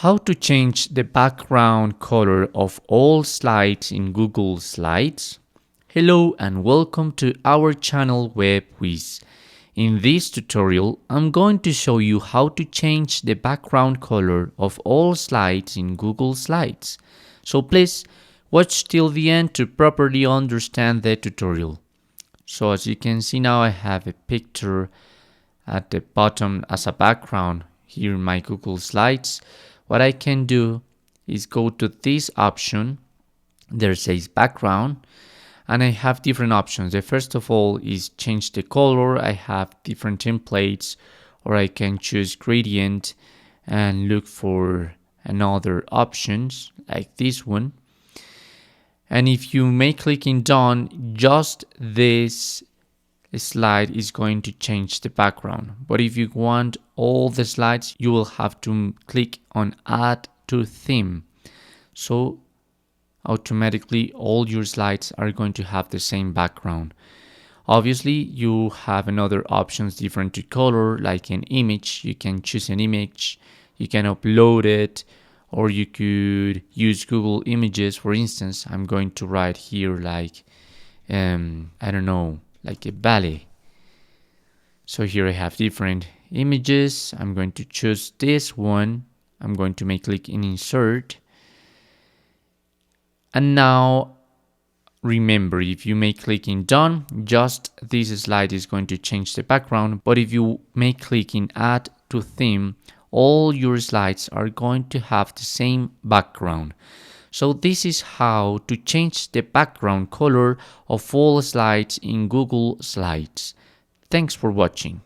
How to change the background color of all slides in Google Slides? Hello and welcome to our channel Whizz. In this tutorial, I'm going to show you how to change the background color of all slides in Google Slides. So please watch till the end to properly understand the tutorial. So as you can see now, I have a picture at the bottom as a background here in my Google Slides. What I can do is go to this option. There says background, and I have different options. The first of all is change the color. I have different templates, or I can choose gradient and look for another options like this one. And if you may click in done, just this slide is going to change the background. But if you want all the slides, you will have to click on add to theme. So automatically all your slides are going to have the same background. Obviously, you have another options different to color, like an image. You can choose an image, you can upload it, or you could use Google Images. For instance, I'm going to write here like I don't know, like a ballet. So here I have different images. I'm going to choose this one. I'm going to make click in insert. And now remember, if you make click in done, just this slide is going to change the background. But if you make click in add to theme, all your slides are going to have the same background. So this is how to change the background color of all slides in Google Slides. Thanks for watching.